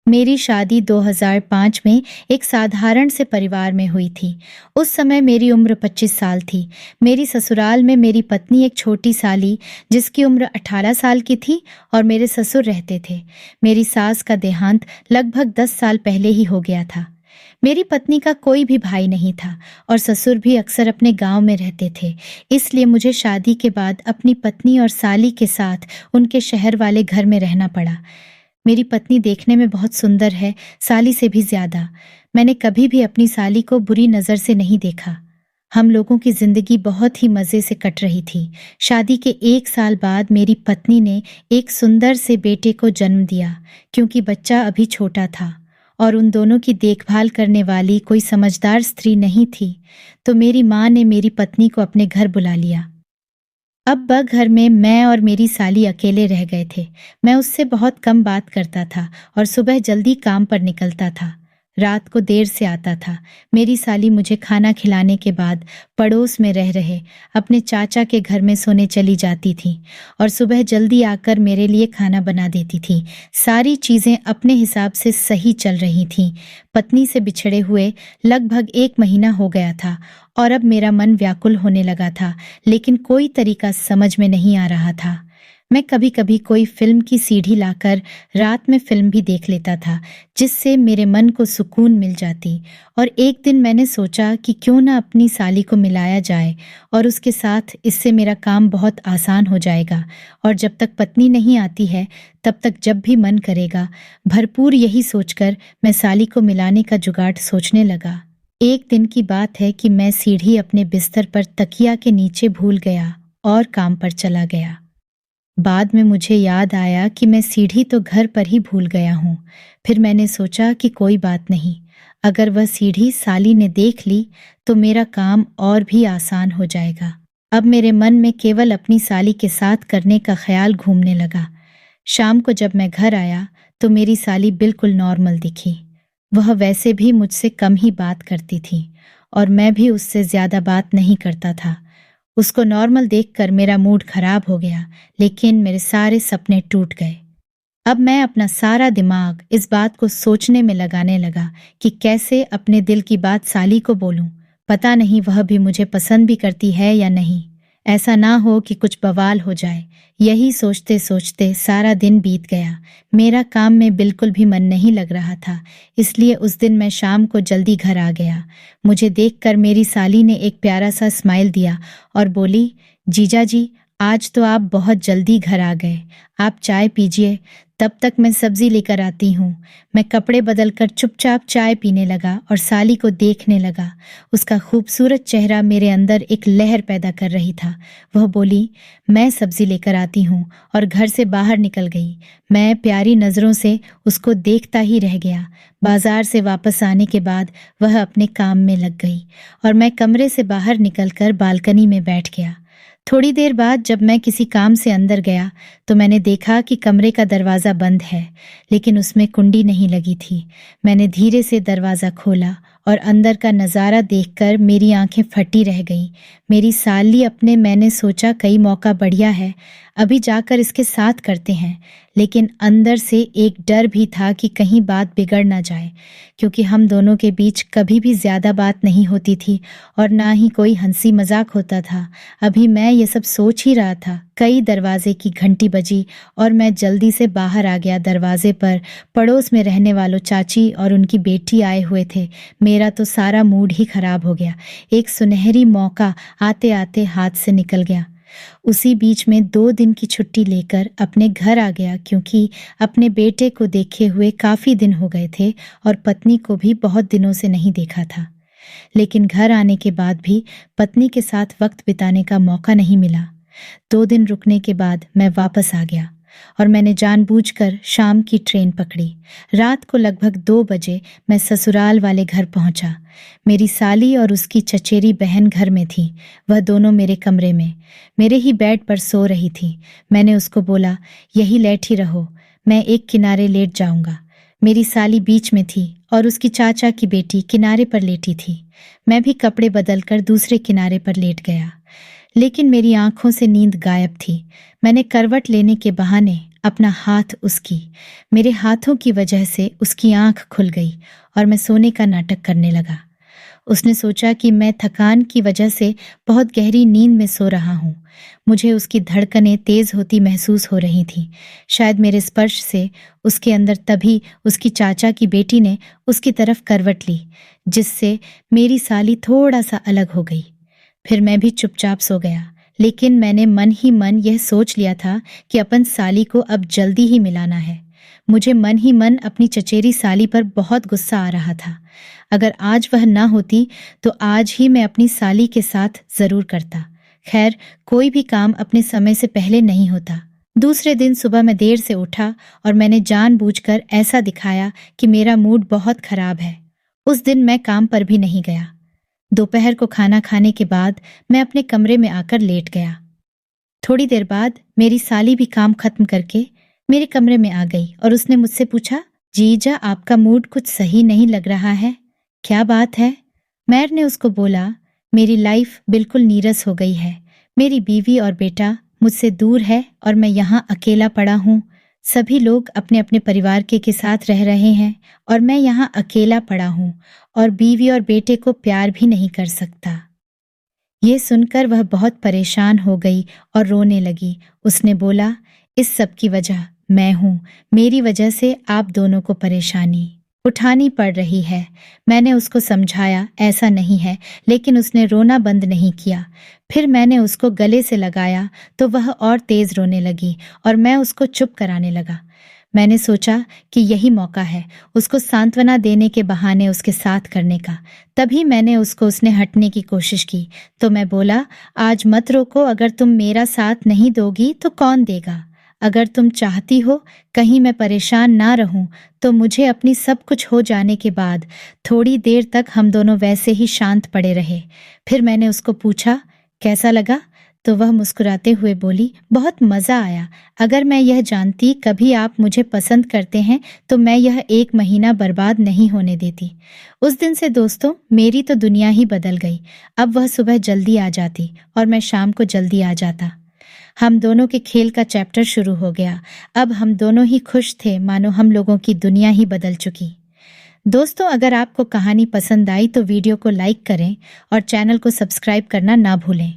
मेरी शादी 2005 में एक साधारण से परिवार में हुई थी। उस समय मेरी उम्र 25 साल थी। मेरी ससुराल में मेरी पत्नी एक छोटी साली जिसकी उम्र 18 साल की थी और मेरे ससुर रहते थे। मेरी सास का देहांत लगभग 10 साल पहले ही हो गया था। मेरी पत्नी का कोई भी भाई नहीं था और ससुर भी अक्सर अपने गांव में रहते थे। इसलिए मुझे शादी के बाद अपनी पत्नी और साली के साथ उनके शहर वाले घर में रहना पड़ा। मेरी पत्नी देखने में बहुत सुंदर है, साली से भी ज्यादा। मैंने कभी भी अपनी साली को बुरी नजर से नहीं देखा। हम लोगों की जिंदगी बहुत ही मजे से कट रही थी। शादी के 1 साल बाद मेरी पत्नी ने एक सुंदर से बेटे को जन्म दिया। क्योंकि बच्चा अभी छोटा था और उन दोनों की देखभाल करने वाली कोई समझदार स्त्री नहीं थी, तो मेरी माँ ने मेरी पत्नी को अपने घर बुला लिया। अब घर में मैं और मेरी साली अकेले रह गए थे। मैं उससे बहुत कम बात करता था और सुबह जल्दी काम पर निकलता था। रात को देर से आता था। मेरी साली मुझे खाना खिलाने के बाद पड़ोस में रह रहे अपने चाचा के घर में सोने चली जाती थी और सुबह जल्दी आकर मेरे लिए खाना बना देती थी। सारी चीज़ें अपने हिसाब से सही चल रही थीं। पत्नी से बिछड़े हुए लगभग 1 महीना हो गया था और अब मेरा मन व्याकुल होने लगा था, लेकिन कोई तरीका समझ में नहीं आ रहा था। मैं कभी कभी कोई फिल्म की सीडी लाकर रात में फिल्म भी देख लेता था, जिससे मेरे मन को सुकून मिल जाती। और एक दिन मैंने सोचा कि क्यों ना अपनी साली को मिलाया जाए और उसके साथ, इससे मेरा काम बहुत आसान हो जाएगा। और जब तक पत्नी नहीं आती है तब तक जब भी मन करेगा, भरपूर यही सोचकर मैं साली को मिलाने का जुगाड़ सोचने लगा। एक दिन की बात है कि मैं सीढ़ी अपने बिस्तर पर तकिया के नीचे भूल गया और काम पर चला गया। बाद में मुझे याद आया कि मैं सीढ़ी तो घर पर ही भूल गया हूँ। फिर मैंने सोचा कि कोई बात नहीं, अगर वह सीढ़ी साली ने देख ली तो मेरा काम और भी आसान हो जाएगा। अब मेरे मन में केवल अपनी साली के साथ करने का ख्याल घूमने लगा। शाम को जब मैं घर आया तो मेरी साली बिल्कुल नॉर्मल दिखी। वह वैसे भी मुझसे कम ही बात करती थी और मैं भी उससे ज्यादा बात नहीं करता था। उसको नॉर्मल देखकर मेरा मूड खराब हो गया, लेकिन मेरे सारे सपने टूट गए। अब मैं अपना सारा दिमाग इस बात को सोचने में लगाने लगा कि कैसे अपने दिल की बात साली को बोलूं। पता नहीं वह भी मुझे पसंद भी करती है या नहीं। ऐसा ना हो कि कुछ बवाल हो जाए। यही सोचते सोचते सारा दिन बीत गया। मेरा काम में बिल्कुल भी मन नहीं लग रहा था, इसलिए उस दिन मैं शाम को जल्दी घर आ गया। मुझे देखकर मेरी साली ने एक प्यारा सा स्माइल दिया और बोली, जीजा जी, आज तो आप बहुत जल्दी घर आ गए। आप चाय पीजिए, तब तक मैं सब्जी लेकर आती हूँ। मैं कपड़े बदलकर चुपचाप चाय पीने लगा और साली को देखने लगा। उसका खूबसूरत चेहरा मेरे अंदर एक लहर पैदा कर रही था। वह बोली, मैं सब्जी लेकर आती हूँ, और घर से बाहर निकल गई। मैं प्यारी नज़रों से उसको देखता ही रह गया। बाजार से वापस आने के बाद वह अपने काम में लग गई और मैं कमरे से बाहर निकलकर बालकनी में बैठ गया। थोड़ी देर बाद जब मैं किसी काम से अंदर गया तो मैंने देखा कि कमरे का दरवाज़ा बंद है, लेकिन उसमें कुंडी नहीं लगी थी। मैंने धीरे से दरवाज़ा खोला और अंदर का नज़ारा देखकर मेरी आंखें फटी रह गईं। मेरी साली अपने, मैंने सोचा कई मौका बढ़िया है, अभी जाकर इसके साथ करते हैं। लेकिन अंदर से एक डर भी था कि कहीं बात बिगड़ ना जाए, क्योंकि हम दोनों के बीच कभी भी ज़्यादा बात नहीं होती थी और ना ही कोई हंसी मजाक होता था। अभी मैं ये सब सोच ही रहा था, कई दरवाजे की घंटी बजी और मैं जल्दी से बाहर आ गया। दरवाजे पर पड़ोस में रहने वालों चाची और उनकी बेटी आए हुए थे। मेरा तो सारा मूड ही खराब हो गया। एक सुनहरी मौका आते आते हाथ से निकल गया। उसी बीच में 2 दिन की छुट्टी लेकर अपने घर आ गया, क्योंकि अपने बेटे को देखे हुए काफ़ी दिन हो गए थे और पत्नी को भी बहुत दिनों से नहीं देखा था। लेकिन घर आने के बाद भी पत्नी के साथ वक्त बिताने का मौका नहीं मिला। 2 दिन रुकने के बाद मैं वापस आ गया और मैंने जानबूझकर शाम की ट्रेन पकड़ी। रात को लगभग 2 बजे मैं ससुराल वाले घर पहुंचा। मेरी साली और उसकी चचेरी बहन घर में थी। वह दोनों मेरे कमरे में मेरे ही बेड पर सो रही थी। मैंने उसको बोला, यही लेटी रहो, मैं एक किनारे लेट जाऊंगा। मेरी साली बीच में थी और उसकी चाचा की बेटी किनारे पर लेटी थी। मैं भी कपड़े बदलकर दूसरे किनारे पर लेट गया, लेकिन मेरी आंखों से नींद गायब थी। मैंने करवट लेने के बहाने अपना हाथ उसकी। मेरे हाथों की वजह से उसकी आंख खुल गई और मैं सोने का नाटक करने लगा। उसने सोचा कि मैं थकान की वजह से बहुत गहरी नींद में सो रहा हूँ। मुझे उसकी धड़कनें तेज होती महसूस हो रही थीं। शायद मेरे स्पर्श से उसके अंदर तभी उसकी चाचा की बेटी ने उसकी तरफ करवट ली, जिससे मेरी साली थोड़ा सा अलग हो गई। फिर मैं भी चुपचाप सो गया, लेकिन मैंने मन ही मन यह सोच लिया था कि अपन साली को अब जल्दी ही मिलाना है। मुझे मन ही मन अपनी चचेरी साली पर बहुत गुस्सा आ रहा था। अगर आज वह ना होती तो आज ही मैं अपनी साली के साथ जरूर करता। खैर, कोई भी काम अपने समय से पहले नहीं होता। दूसरे दिन सुबह मैं देर से उठा और मैंने जानबूझकर ऐसा दिखाया कि मेरा मूड बहुत खराब है। उस दिन मैं काम पर भी नहीं गया। दोपहर को खाना खाने के बाद मैं अपने कमरे में आकर लेट गया। थोड़ी देर बाद मेरी साली भी काम खत्म करके मेरे कमरे में आ गई और उसने मुझसे पूछा, जीजा आपका मूड कुछ सही नहीं लग रहा है, क्या बात है? मैंने उसको बोला, मेरी लाइफ बिल्कुल नीरस हो गई है। मेरी बीवी और बेटा मुझसे दूर है और मैं यहाँ अकेला पड़ा हूँ। सभी लोग अपने अपने परिवार के साथ रह रहे हैं और मैं यहाँ अकेला पड़ा हूँ और बीवी और बेटे को प्यार भी नहीं कर सकता। ये सुनकर वह बहुत परेशान हो गई और रोने लगी। उसने बोला, इस सब की वजह मैं हूँ। मेरी वजह से आप दोनों को परेशानी उठानी पड़ रही है। मैंने उसको समझाया ऐसा नहीं है, लेकिन उसने रोना बंद नहीं किया। फिर मैंने उसको गले से लगाया तो वह और तेज रोने लगी और मैं उसको चुप कराने लगा। मैंने सोचा कि यही मौका है उसको सांत्वना देने के बहाने उसके साथ करने का। तभी मैंने उसने हटने की कोशिश की तो मैं बोला, आज मत रोको, अगर तुम मेरा साथ नहीं दोगी तो कौन देगा? अगर तुम चाहती हो कहीं मैं परेशान ना रहूं तो मुझे अपनी सब कुछ हो जाने के बाद थोड़ी देर तक हम दोनों वैसे ही शांत पड़े रहे। फिर मैंने उसको पूछा, कैसा लगा? तो वह मुस्कुराते हुए बोली, बहुत मज़ा आया। अगर मैं यह जानती कभी आप मुझे पसंद करते हैं तो मैं यह 1 महीना बर्बाद नहीं होने देती। उस दिन से दोस्तों मेरी तो दुनिया ही बदल गई। अब वह सुबह जल्दी आ जाती और मैं शाम को जल्दी आ जाता। हम दोनों के खेल का चैप्टर शुरू हो गया। अब हम दोनों ही खुश थे, मानो हम लोगों की दुनिया ही बदल चुकी। दोस्तों, अगर आपको कहानी पसंद आई तो वीडियो को लाइक करें और चैनल को सब्सक्राइब करना ना भूलें।